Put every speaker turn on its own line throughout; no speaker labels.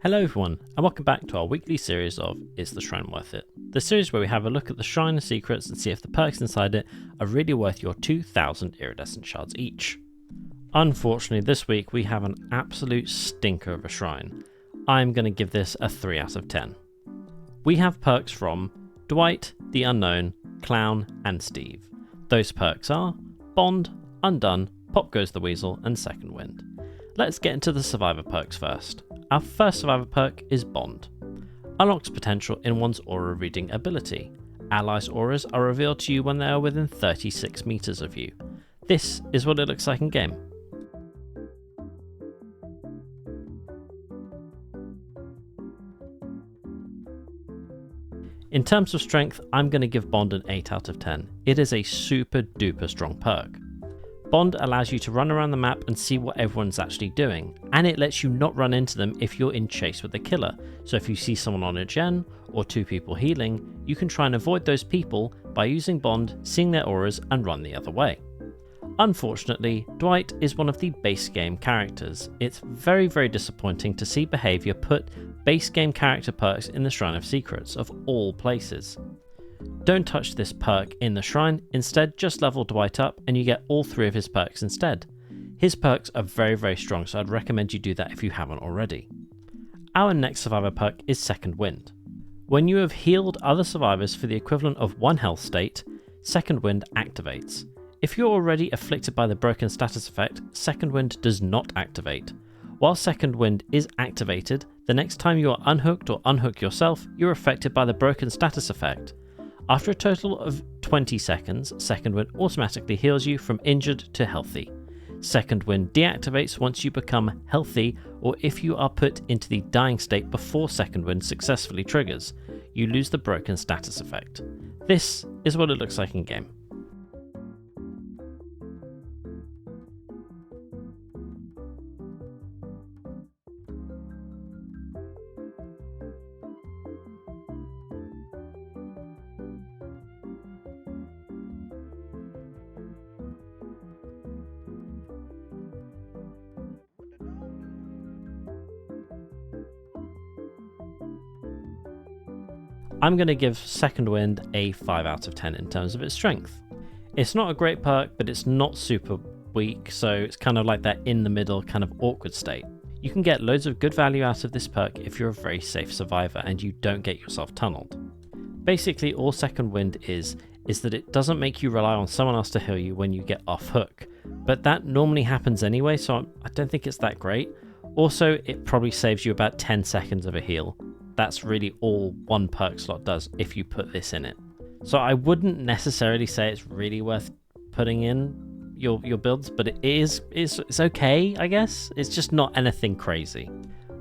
Hello everyone, and welcome back to our weekly series of Is the Shrine Worth It? The series where we have a look at the shrine secrets and see if the perks inside it are really worth your 2,000 iridescent shards each. Unfortunately, this week we have an absolute stinker of a shrine. I'm going to give this a 3 out of 10. We have perks from Dwight, the Unknown, Clown, and Steve. Those perks are Bond, Undone, Pop Goes the Weasel, and Second Wind. Let's get into the survivor perks first. Our first survivor perk is Bond. Unlocks potential in one's aura reading ability. Allies' auras are revealed to you when they are within 36 meters of you. This is what it looks like in game. In terms of strength, I'm going to give Bond an 8 out of 10. It is a super duper strong perk. Bond allows you to run around the map and see what everyone's actually doing, and it lets you not run into them if you're in chase with the killer. So if you see someone on a gen, or 2 people healing, you can try and avoid those people by using Bond, seeing their auras, and run the other way. Unfortunately, Dwight is one of the base game characters. It's very disappointing to see behaviour put base game character perks in the Shrine of Secrets, of all places. Don't touch this perk in the shrine, instead just level Dwight up and you get all 3 of his perks instead. His perks are very strong, so I'd recommend you do that if you haven't already. Our next survivor perk is Second Wind. When you have healed other survivors for the equivalent of 1 health state, Second Wind activates. If you're already afflicted by the broken status effect, Second Wind does not activate. While Second Wind is activated, the next time you are unhooked or unhook yourself, you're affected by the broken status effect. After a total of 20 seconds, Second Wind automatically heals you from injured to healthy. Second Wind deactivates once you become healthy, or if you are put into the dying state before Second Wind successfully triggers. You lose the broken status effect. This is what it looks like in game. I'm going to give Second Wind a 5 out of 10 in terms of its strength. It's not a great perk, but it's not super weak, so it's kind of like that in the middle kind of awkward state. You can get loads of good value out of this perk if you're a very safe survivor and you don't get yourself tunneled. Basically all Second Wind is that it doesn't make you rely on someone else to heal you when you get off hook, but that normally happens anyway, so I don't think it's that great. Also, it probably saves you about 10 seconds of a heal. That's really all one perk slot does if you put this in it. So I wouldn't necessarily say it's really worth putting in your builds, but it's okay, I guess. It's just not anything crazy.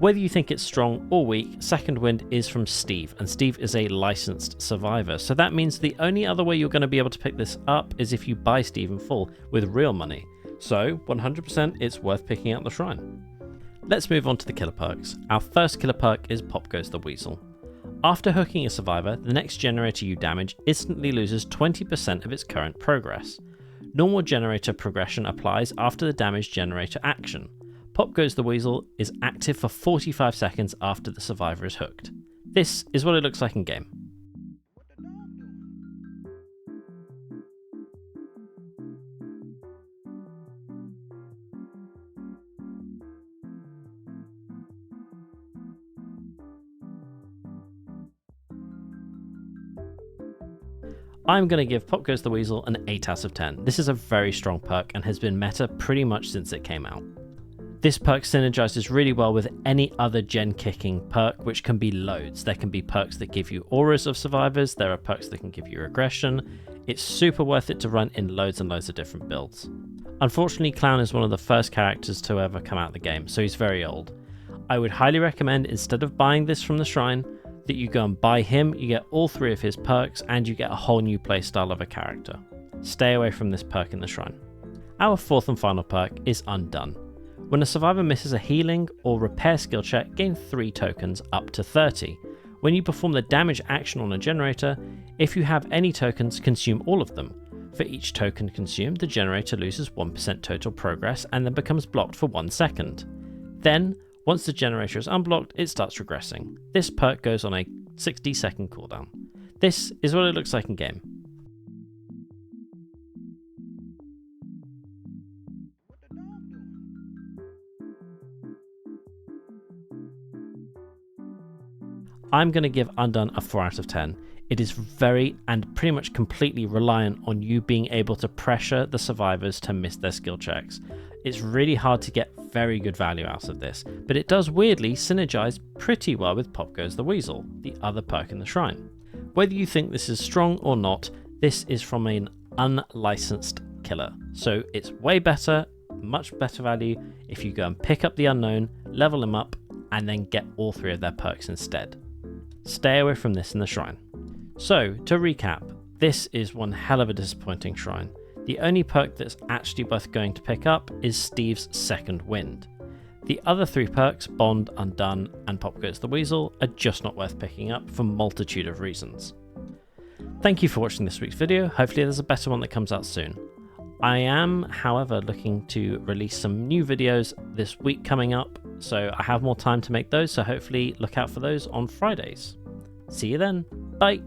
Whether you think it's strong or weak, Second Wind is from Steve, and Steve is a licensed survivor. So that means the only other way you're going to be able to pick this up is if you buy Steve in full with real money. So 100% it's worth picking out the shrine. Let's move on to the killer perks. Our first killer perk is Pop Goes the Weasel. After hooking a survivor, the next generator you damage instantly loses 20% of its current progress. Normal generator progression applies after the damage generator action. Pop Goes the Weasel is active for 45 seconds after the survivor is hooked. This is what it looks like in game. I'm going to give Pop Goes the Weasel an 8 out of 10. This is a very strong perk and has been meta pretty much since it came out. This perk synergizes really well with any other gen kicking perk, which can be loads. There can be perks that give you auras of survivors, there are perks that can give you regression. It's super worth it to run in loads and loads of different builds. Unfortunately, Clown is one of the first characters to ever come out of the game, so he's very old. I would highly recommend, instead of buying this from the shrine, that you go and buy him. You get all 3 of his perks and you get a whole new playstyle of a character. Stay away from this perk in the shrine. Our fourth and final perk is Undone. When a survivor misses a healing or repair skill check, gain 3 tokens up to 30. When you perform the damage action on a generator, if you have any tokens, consume all of them. For each token consumed, the generator loses 1% total progress and then becomes blocked for 1 second. Then, Once the generator is unblocked, it starts regressing. This perk goes on a 60-second cooldown. This is what it looks like in game. I'm going to give Undone a 4 out of 10. It is very and pretty much completely reliant on you being able to pressure the survivors to miss their skill checks. It's really hard to get very good value out of this, but it does weirdly synergize pretty well with Goes the Weasel, the other perk in the shrine. Whether you think this is strong or not, this is from an unlicensed killer, so it's way better, much better value if you go and pick up the Unknown, level him up, and then get all 3 of their perks instead. Stay away from this in the shrine. So, to recap, this is one hell of a disappointing shrine. The only perk that's actually worth going to pick up is Steve's Second Wind. The other 3 perks, Bond, Undone, and Goes the Weasel, are just not worth picking up for a multitude of reasons. Thank you for watching this week's video. Hopefully there's a better one that comes out soon. I am, however, looking to release some new videos this week coming up, so I have more time to make those, so hopefully look out for those on Fridays. See you then. Bye.